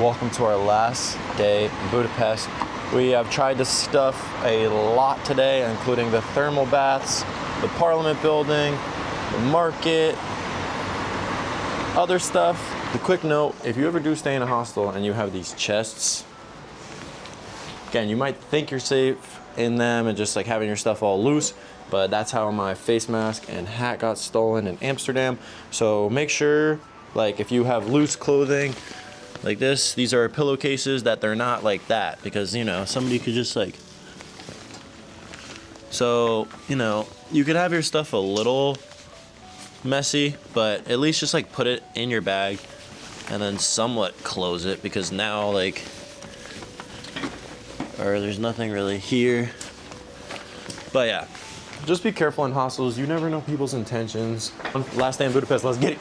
welcome to our last day in Budapest. We have tried to stuff a lot today, including the thermal baths, the Parliament building, the market, other stuff. The quick note, if you ever do stay in a hostel and you have these chests, again, you might think you're safe in them and just like having your stuff all loose, but that's how my face mask and hat got stolen in Amsterdam. So make sure, like, if you have loose clothing like this, these are pillowcases, that they're not like that, because, you know, somebody could just like, so, you know, you could have your stuff a little messy, but at least just like put it in your bag and then somewhat close it, because now, like, or there's nothing really here. But yeah, just be careful in hostels. You never know people's intentions. Last day in Budapest, let's get it.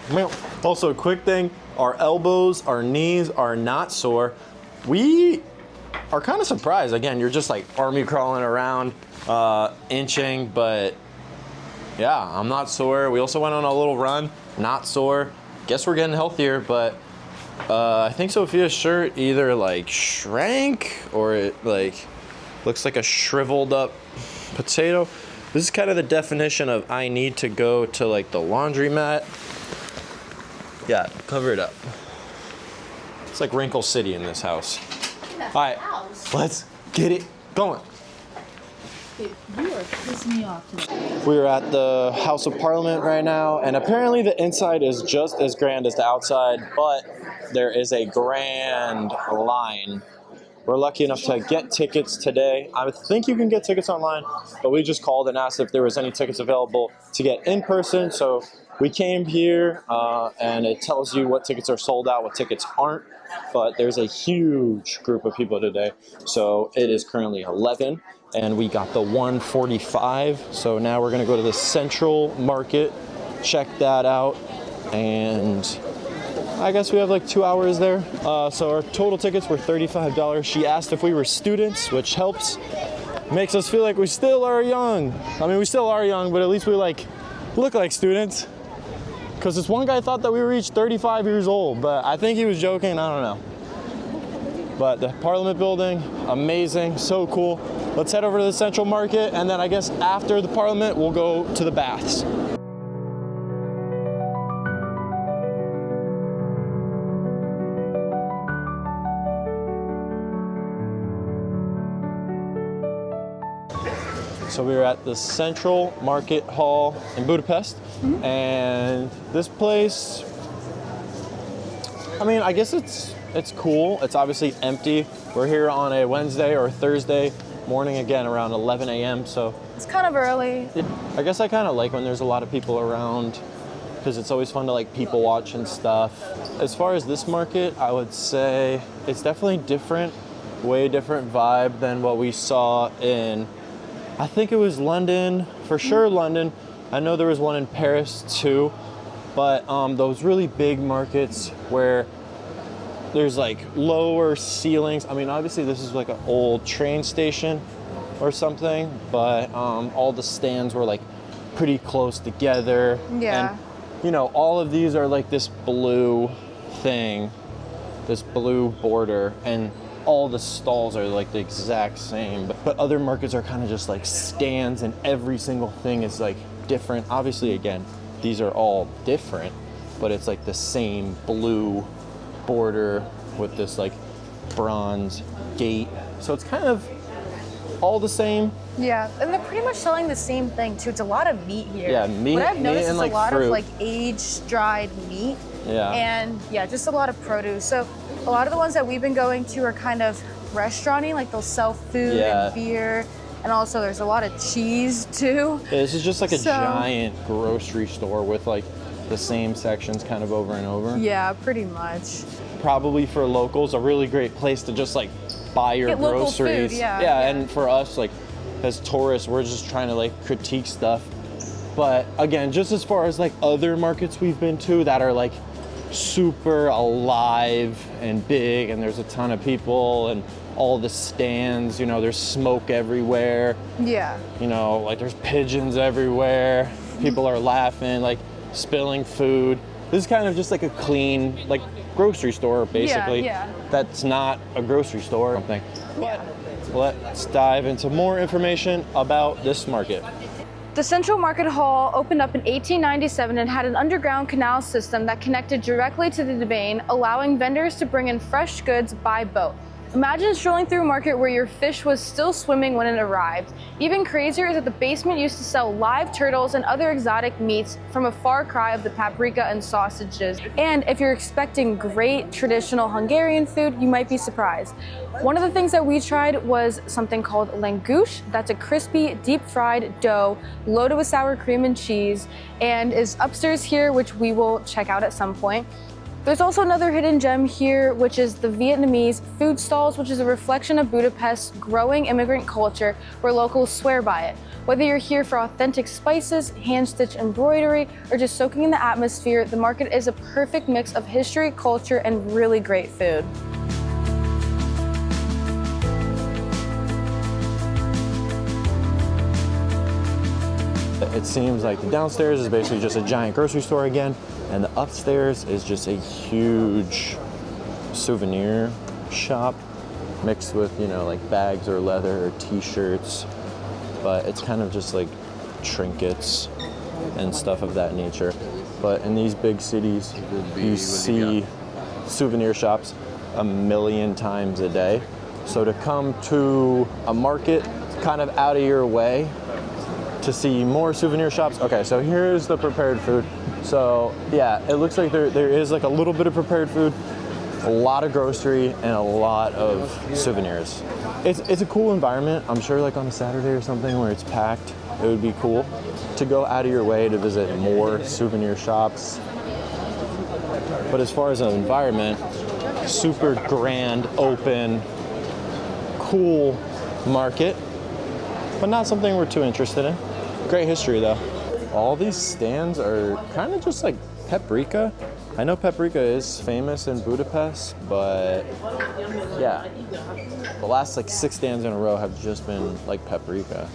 Also, a quick thing, our elbows, our knees are not sore. We are kind of surprised. Again, you're just like army crawling around, inching, but yeah, I'm not sore. We also went on a little run, not sore. Guess we're getting healthier, but I think Sophia's shirt either like shrank or it like looks like a shriveled up potato. This is kind of the definition of I need to go to like the laundromat. Yeah, cover it up. It's like Wrinkle City in this house. All right, let's get it going. You are pissing me off today. We're at the House of Parliament right now, and apparently the inside is just as grand as the outside, but there is a grand line. We're lucky enough to get tickets today. I think you can get tickets online, but we just called and asked if there was any tickets available to get in person. So we came here, and it tells you what tickets are sold out, what tickets aren't. But there's a huge group of people today. So it is currently 11, and we got the 1:45. So now we're gonna go to the Central Market, check that out, and I guess we have like 2 hours there. So our total tickets were $35. She asked if we were students, which helps. Makes us feel like we still are young. I mean, we still are young, but at least we like look like students. Because this one guy thought that we reached 35 years old, but I think he was joking, I don't know. But the Parliament building, amazing, so cool. Let's head over to the Central Market, and then I guess after the Parliament, we'll go to the baths. So we were at the Central Market Hall in Budapest, and this place, I mean, I guess it's cool. It's obviously empty. We're here on a Wednesday or Thursday morning, again, around 11 a.m. So It's kind of early. I guess I kind of like when there's a lot of people around, because it's always fun to like people watch and stuff. As far as this market, I would say it's definitely different, way different vibe than what we saw in, I think it was London, for sure London. I know there was one in Paris too, but those really big markets where there's like lower ceilings. I mean, obviously this is like an old train station or something, but all the stands were like pretty close together. Yeah. And, you know, all of these are like this blue thing, this blue border, and all the stalls are like the exact same, but other markets are kind of just like stands, and every single thing is like different. Obviously, again, these are all different, but it's like the same blue border with this like bronze gate. So it's kind of all the same. Yeah, and they're pretty much selling the same thing too. It's a lot of meat here. Yeah, meat, what I've noticed and is like a lot fruit. of like aged, dried meat. Yeah. And yeah, just a lot of produce. So a lot of the ones that we've been going to are kind of restaurant-y, like they'll sell food and beer. And also there's a lot of cheese too. Yeah, this is just like a giant grocery store with like the same sections kind of over and over. Yeah, pretty much. Probably for locals, a really great place to just like buy your Get local groceries. food, yeah. And for us, like as tourists, we're just trying to like critique stuff. But again, just as far as like other markets we've been to that are like super alive and big, and there's a ton of people and all the stands, you know, there's smoke everywhere. Yeah. You know, like there's pigeons everywhere. People are laughing, like spilling food. This is kind of just like a clean, like grocery store, basically. Yeah. That's not a grocery store or something. But let's dive into more information about this market. The Central Market Hall opened up in 1897 and had an underground canal system that connected directly to the domain, allowing vendors to bring in fresh goods by boat. Imagine strolling through a market where your fish was still swimming when it arrived. Even crazier is that the basement used to sell live turtles and other exotic meats from a far cry of the paprika and sausages. And if you're expecting great traditional Hungarian food, you might be surprised. One of the things that we tried was something called langoush. That's a crispy, deep-fried dough loaded with sour cream and cheese, and is upstairs here, which we will check out at some point. There's also another hidden gem here, which is the Vietnamese food stalls, which is a reflection of Budapest's growing immigrant culture where locals swear by it. Whether you're here for authentic spices, hand-stitched embroidery, or just soaking in the atmosphere, the market is a perfect mix of history, culture, and really great food. It seems like the downstairs is basically just a giant grocery store again, and the upstairs is just a huge souvenir shop mixed with, you know, like bags or leather or t-shirts, but it's kind of just like trinkets and stuff of that nature. But in these big cities, you see souvenir shops a million times a day. So to come to a market kind of out of your way to see more souvenir shops. Okay, so here's the prepared food. So yeah, it looks like there is like a little bit of prepared food, a lot of grocery, and a lot of souvenirs. It's a cool environment. I'm sure like on a Saturday or something where it's packed, it would be cool to go out of your way to visit more souvenir shops. But as far as an environment, super grand, open, cool market, but not something we're too interested in. Great history though. All these stands are kind of just like paprika. I know paprika is famous in Budapest, but yeah, the last like 6 stands in a row have just been like paprika.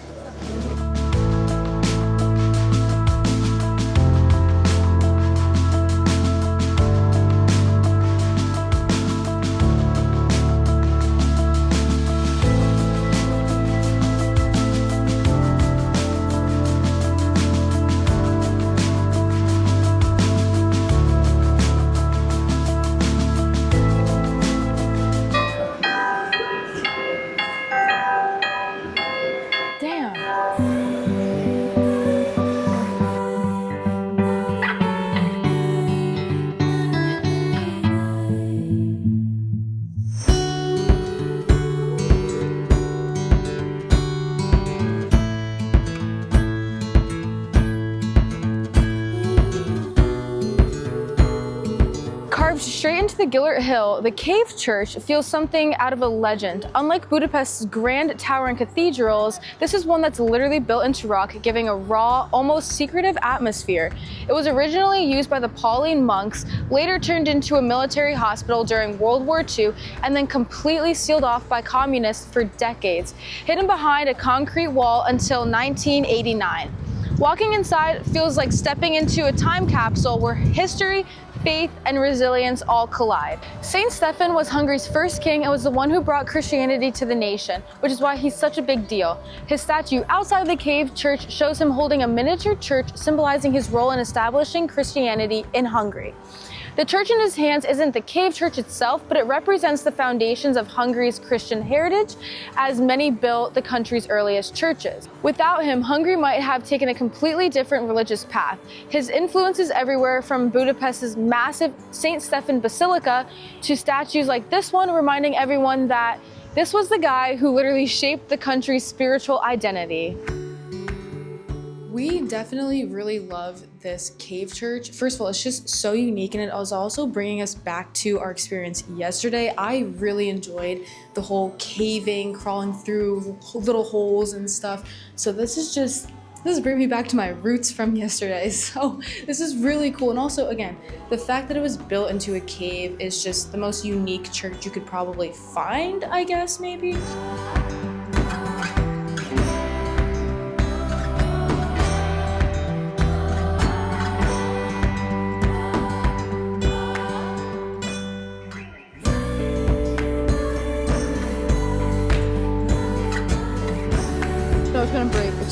Straight into the Gillert Hill, the Cave Church feels something out of a legend. Unlike Budapest's grand tower and cathedrals, this is one that's literally built into rock, giving a raw, almost secretive atmosphere. It was originally used by the Pauline monks, later turned into a military hospital during World War II, and then completely sealed off by communists for decades, hidden behind a concrete wall until 1989. Walking inside feels like stepping into a time capsule where history, faith, and resilience all collide. Saint Stephen was Hungary's first king and was the one who brought Christianity to the nation, which is why he's such a big deal. His statue outside the cave church shows him holding a miniature church symbolizing his role in establishing Christianity in Hungary. The church in his hands isn't the cave church itself, but it represents the foundations of Hungary's Christian heritage, as many built the country's earliest churches. Without him, Hungary might have taken a completely different religious path. His influence is everywhere, from Budapest's massive St. Stephen Basilica to statues like this one, reminding everyone that this was the guy who literally shaped the country's spiritual identity. We definitely really love this cave church. First of all, it's just so unique, and it was also bringing us back to our experience yesterday. I really enjoyed the whole caving, crawling through little holes and stuff. So this is bringing me back to my roots from yesterday. So this is really cool. And also, again, the fact that it was built into a cave is just the most unique church you could probably find, I guess, maybe.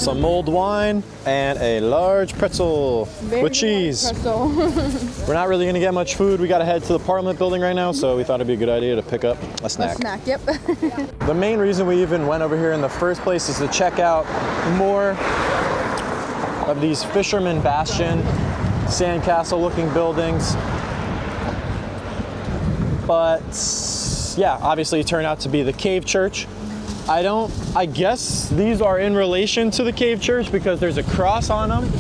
some mulled wine, and a large pretzel with cheese. Pretzel. We're not really gonna get much food. We gotta head to the Parliament building right now, so we thought it'd be a good idea to pick up a snack. A snack, yep. The main reason we even went over here in the first place is to check out more of these Fisherman Bastion sandcastle looking buildings. But yeah, obviously it turned out to be the cave church. I guess these are in relation to the cave church because there's a cross on them.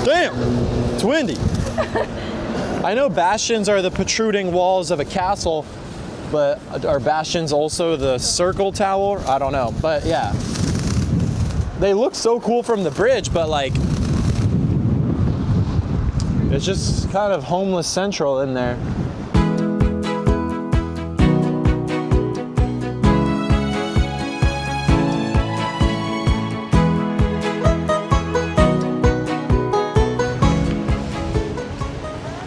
Damn, it's windy. I know bastions are the protruding walls of a castle, but are bastions also the circle tower? I don't know, but yeah. They look so cool from the bridge, but like, it's just kind of homeless central in there.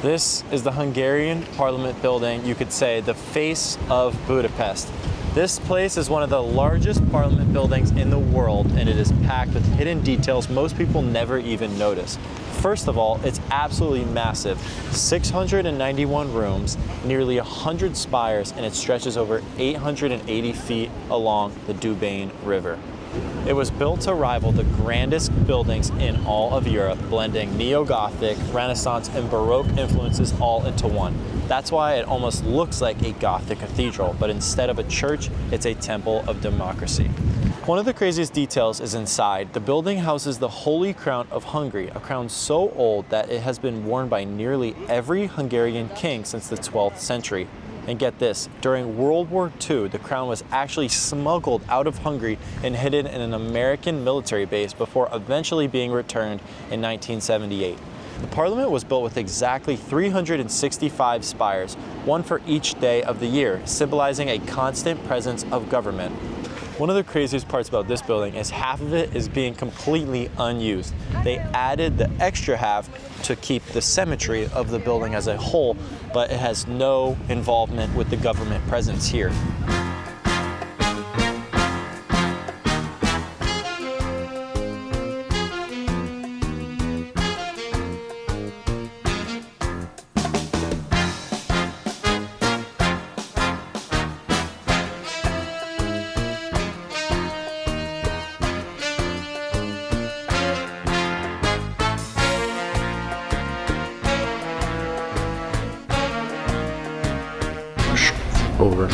This is the Hungarian Parliament building, you could say the face of Budapest. This place is one of the largest parliament buildings in the world, and it is packed with hidden details most people never even notice. First of all, it's absolutely massive. 691 rooms, nearly 100 spires, and it stretches over 880 feet along the Danube River. It was built to rival the grandest buildings in all of Europe, blending Neo-Gothic, Renaissance, and Baroque influences all into one. That's why it almost looks like a Gothic cathedral, but instead of a church, it's a temple of democracy. One of the craziest details is inside. The building houses the Holy Crown of Hungary, a crown so old that it has been worn by nearly every Hungarian king since the 12th century. And get this, during World War II, the crown was actually smuggled out of Hungary and hidden in an American military base before eventually being returned in 1978. The Parliament was built with exactly 365 spires, one for each day of the year, symbolizing a constant presence of government. One of the craziest parts about this building is half of it is being completely unused. They added the extra half to keep the symmetry of the building as a whole, but it has no involvement with the government presence here. Over.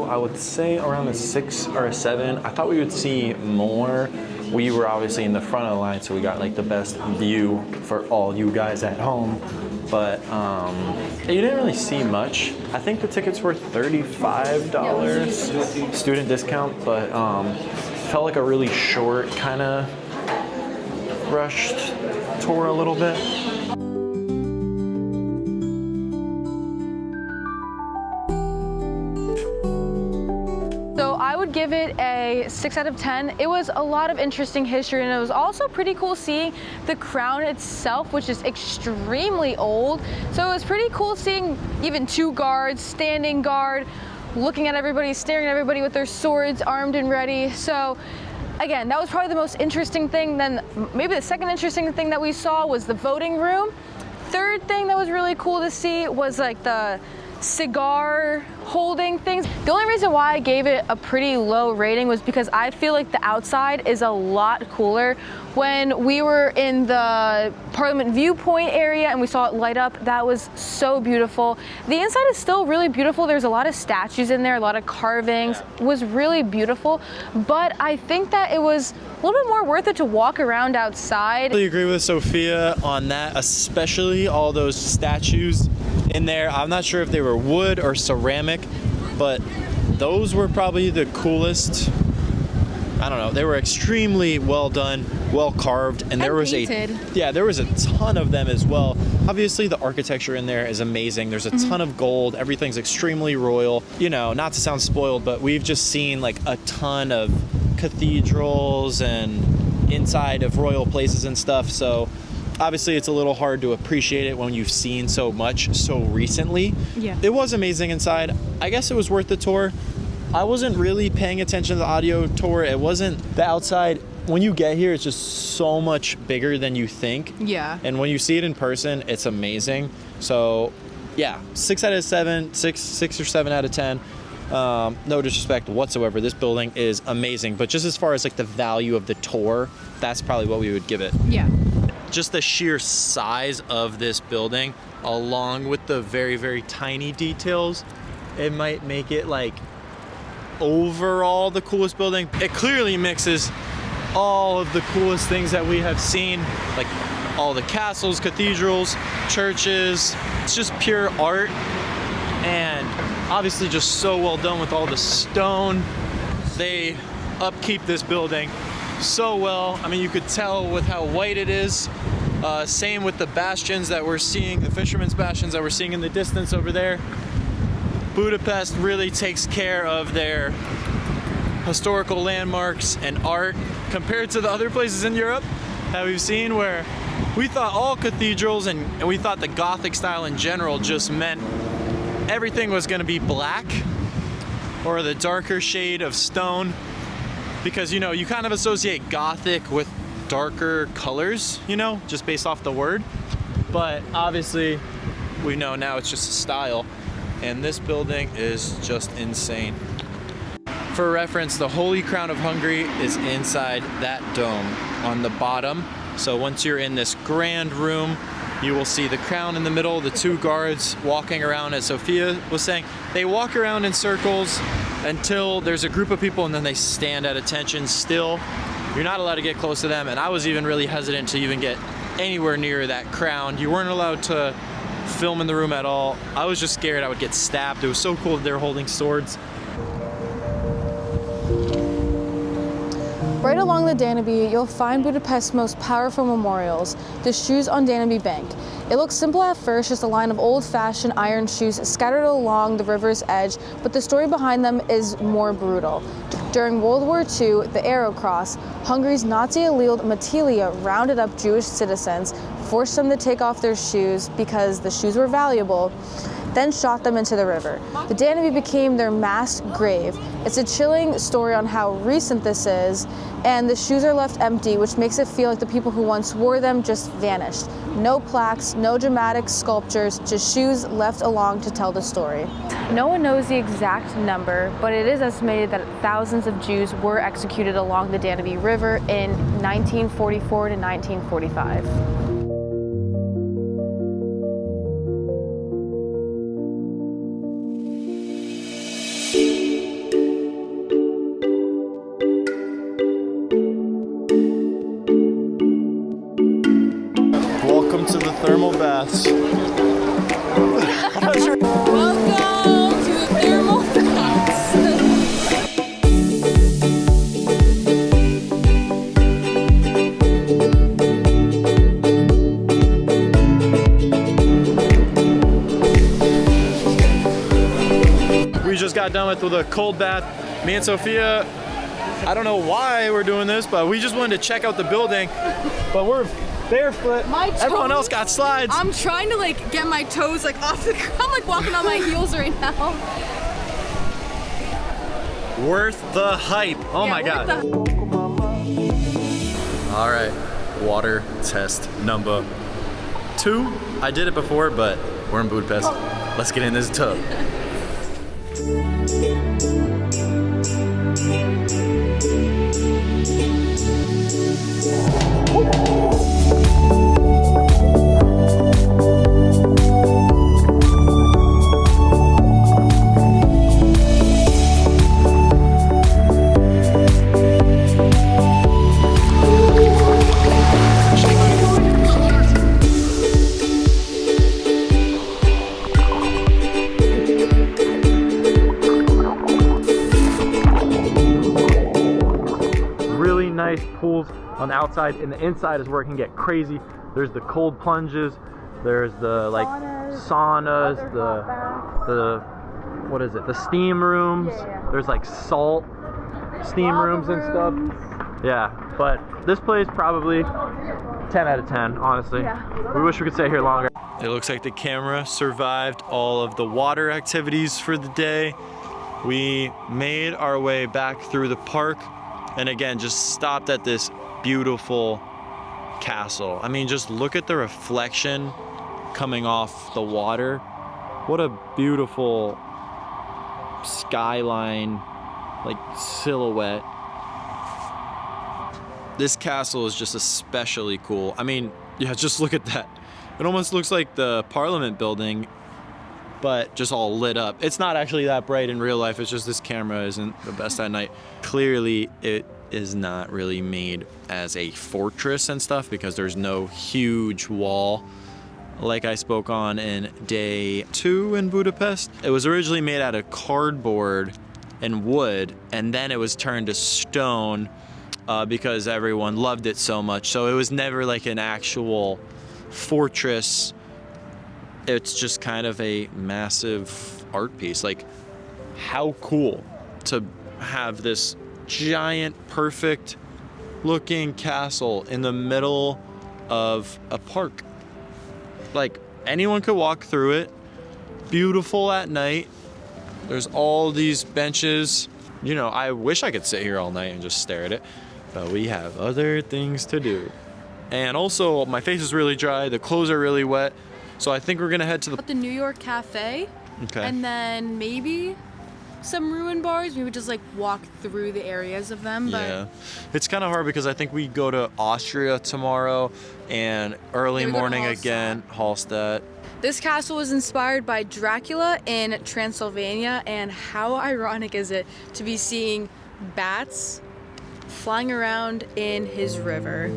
I would say around a 6 or a 7. I thought we would see more. We were obviously in the front of the line, so we got like the best view for all you guys at home. But you didn't really see much. I think the tickets were $35 student discount, but felt like a really short, kind of rushed tour a little bit. So I would give it a a 6 out of 10. It was a lot of interesting history, and it was also pretty cool seeing the crown itself, which is extremely old. So it was pretty cool seeing even 2 guards, standing guard, looking at everybody, staring at everybody with their swords armed and ready. So again, that was probably the most interesting thing. Then maybe the second interesting thing that we saw was the voting room. Third thing that was really cool to see was like the cigar holding things. The only reason why I gave it a pretty low rating was because I feel like the outside is a lot cooler. When we were in the Parliament viewpoint area and we saw it light up, that was so beautiful. The inside is still really beautiful. There's a lot of statues in there, a lot of carvings. It was really beautiful, but I think that it was a little bit more worth it to walk around outside. I really agree with Sophia on that, especially all those statues in there. I'm not sure if they were wood or ceramic, but those were probably the coolest. I don't know, they were extremely well done, well carved, and there was painted. there was a ton of them as well. Obviously the architecture in there is amazing. There's a ton of gold, everything's extremely royal. You know, not to sound spoiled, but we've just seen like a ton of cathedrals and inside of royal places and stuff, so obviously it's a little hard to appreciate it when you've seen so much so recently. Yeah. It was amazing inside. I guess it was worth the tour. I wasn't really paying attention to the audio tour. It wasn't the outside. When you get here, it's just so much bigger than you think. Yeah. And when you see it in person, it's amazing. So yeah, 6 out of 7, 6 or 7 out of 10. No disrespect whatsoever. This building is amazing. But just as far as like the value of the tour, that's probably what we would give it. Yeah. Just the sheer size of this building, along with the very, very tiny details, it might make it like overall the coolest building. It clearly mixes all of the coolest things that we have seen, like all the castles, cathedrals, churches. It's just pure art, and obviously just so well done with all the stone. They upkeep this building so well. I mean, you could tell with how white it is. Same with the bastions that we're seeing, the Fisherman's bastions that we're seeing in the distance over there. Budapest really takes care of their historical landmarks and art compared to the other places in Europe that we've seen, where we thought all cathedrals and we thought the Gothic style in general just meant everything was going to be black or the darker shade of stone, because, you know, you kind of associate Gothic with darker colors, you know, just based off the word. But obviously we know now it's just a style, and this building is just insane. For reference, the Holy Crown of Hungary is inside that dome on the bottom. So once you're in this grand room, you will see the crown in the middle, the 2 guards walking around, as Sophia was saying. They walk around in circles until there's a group of people, and then they stand at attention still. You're not allowed to get close to them, and I was even really hesitant to even get anywhere near that crown. You weren't allowed to film in the room at all. I was just scared I would get stabbed. It was so cool that they're holding swords. Right along the Danube, you'll find Budapest's most powerful memorials, the shoes on Danube Bank. It looks simple at first, just a line of old-fashioned iron shoes scattered along the river's edge, but the story behind them is more brutal. During World War II, the Arrow Cross, Hungary's Nazi-allegiant militia rounded up Jewish citizens, forced them to take off their shoes because the shoes were valuable, then shot them into the river. The Danube became their mass grave. It's a chilling story on how recent this is, and the shoes are left empty, which makes it feel like the people who once wore them just vanished. No plaques, no dramatic sculptures, just shoes left along to tell the story. No one knows the exact number, but it is estimated that thousands of Jews were executed along the Danube River in 1944 to 1945. Welcome to the thermal baths. Welcome to the thermal baths. We just got done with a cold bath. Me and Sophia I don't know why we're doing this, but we just wanted to check out the building. But we're barefoot. Everyone else got slides. I'm trying to like get my toes like off the ground. I'm like walking on my heels right now. Worth the hype. Oh my God. All right, water test number 2. I did it before, but we're in Budapest. Let's get in this tub. Nice pools on the outside, and the inside is where it can get crazy. There's the cold plunges, there's the like saunas, the what is it, the steam rooms. There's like salt steam rooms and stuff. Yeah, but this place probably 10 out of 10, honestly. We wish we could stay here longer. It looks like the camera survived all of the water activities for the day. We made our way back through the park, and again, just stopped at this beautiful castle. I mean, just look at the reflection coming off the water. What a beautiful skyline, like silhouette. This castle is just especially cool. I mean, yeah, just look at that. It almost looks like the Parliament building, but just all lit up. It's not actually that bright in real life, it's just this camera isn't the best at night. Clearly, it is not really made as a fortress and stuff because there's no huge wall like I spoke on in day 2 in Budapest. It was originally made out of cardboard and wood, and then it was turned to stone because everyone loved it so much. So it was never like an actual fortress. It's just kind of a massive art piece. Like, how cool to have this giant, perfect looking castle in the middle of a park. Like, anyone could walk through it. Beautiful at night. There's all these benches. You know, I wish I could sit here all night and just stare at it, but we have other things to do. And also, my face is really dry, the clothes are really wet, so I think we're gonna head to the New York Cafe. Okay. And then maybe some ruin bars. We would just like walk through the areas of them. But yeah, it's kind of hard because I think we go to Austria tomorrow and early morning again, Hallstatt. This castle was inspired by Dracula in Transylvania, and how ironic is it to be seeing bats flying around in his river.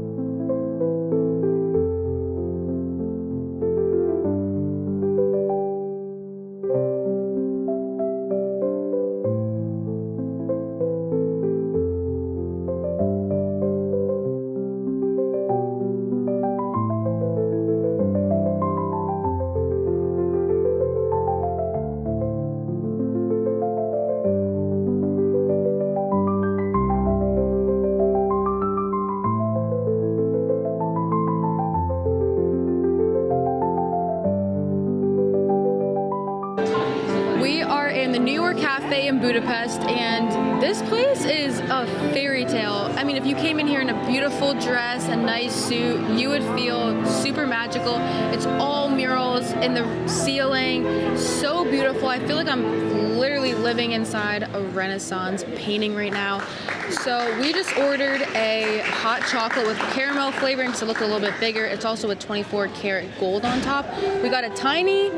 In Budapest, and this place is a fairy tale. I mean, if you came in here in a beautiful dress, a nice suit, you would feel super magical. It's all murals in the ceiling, so beautiful. I feel like I'm literally living inside a Renaissance painting right now. So we just ordered a hot chocolate with caramel flavoring to look a little bit bigger. It's also with 24 karat gold on top. We got a tiny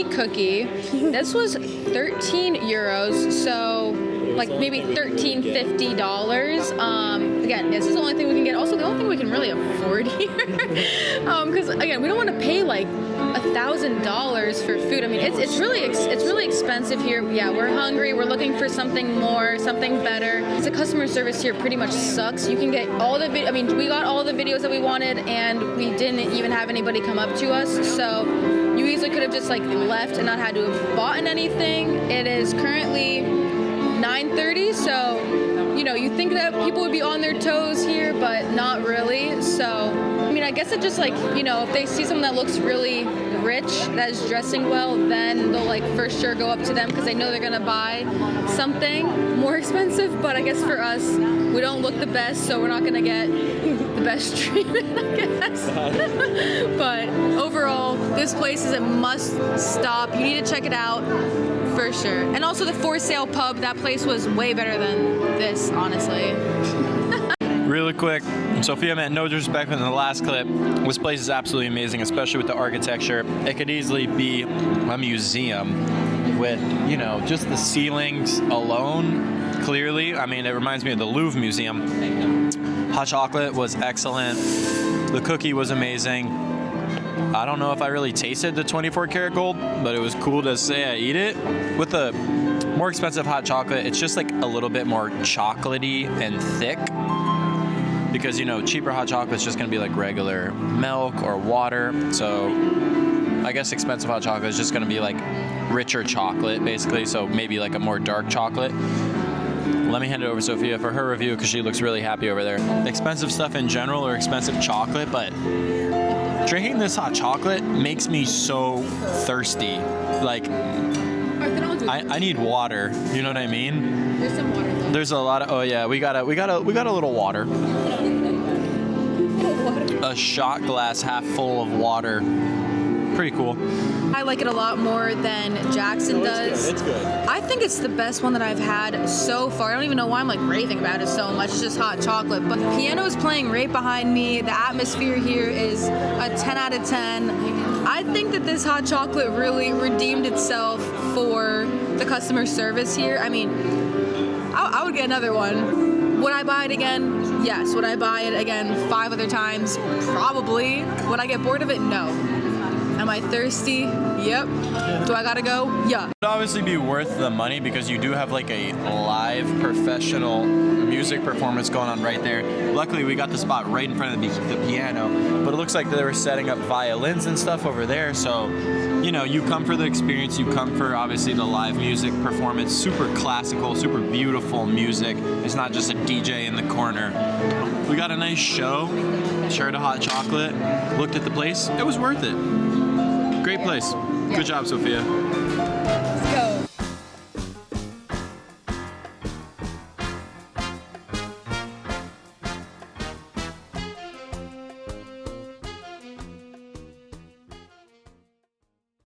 cookie. This was 13 euros, so like maybe $13.50. Again, this is the only thing we can get. Also, the only thing we can really afford here, because again, we don't want to pay like $1,000 for food. I mean, it's really expensive here. Yeah, we're hungry. We're looking for something more, something better. The customer service here pretty much sucks. You can get all the we got all the videos that we wanted, and we didn't even have anybody come up to us. So you easily could have just like left and not had to have bought anything. It is currently 9:30, so you know, you think that people would be on their toes here, but not really. So, I mean, I guess it just like, you know, if they see someone that looks really rich, that is dressing well, then they'll like for sure go up to them because they know they're gonna buy something more expensive. But I guess for us, we don't look the best, so we're not gonna get the best treatment, I guess. But overall, this place is a must stop. You need to check it out for sure. And also the For Sale pub, that place was way better than this, honestly. Really quick, Sophia meant no disrespect in the last clip. This place is absolutely amazing, especially with the architecture. It could easily be a museum with, you know, just the ceilings alone, clearly. I mean, it reminds me of the Louvre Museum. Hot chocolate was excellent. The cookie was amazing. I don't know if I really tasted the 24 karat gold, but it was cool to say I eat it. With the more expensive hot chocolate, it's just like a little bit more chocolatey and thick. Because, you know, cheaper hot chocolate is just going to be like regular milk or water. So I guess expensive hot chocolate is just going to be like richer chocolate, basically. So maybe like a more dark chocolate. Let me hand it over to Sophia for her review because she looks really happy over there. Expensive stuff in general or expensive chocolate, but drinking this hot chocolate makes me so thirsty. Like, I need water. You know what I mean? There's some water though. There's a lot of, oh yeah, we got a little water. A shot glass half full of water. Pretty cool. I like it a lot more than Jackson does. It's good. I think it's the best one that I've had so far. I don't even know why I'm like raving about it so much. It's just hot chocolate. But the piano is playing right behind me. The atmosphere here is a 10 out of 10. I think that this hot chocolate really redeemed itself for the customer service here. I mean, I would get another one. Would I buy it again? Yes. Would I buy it again 5 other times? Probably. Would I get bored of it? No. Am I thirsty? Yep. Do I gotta go? Yeah. It would obviously be worth the money because you do have like a live professional music performance going on right there. Luckily, we got the spot right in front of the piano, but it looks like they were setting up violins and stuff over there. So, you know, you come for the experience, you come for obviously the live music performance, super classical, super beautiful music. It's not just a DJ in the corner. We got a nice show, shared a hot chocolate, looked at the place. It was worth it. Great place. Good job, Sophia.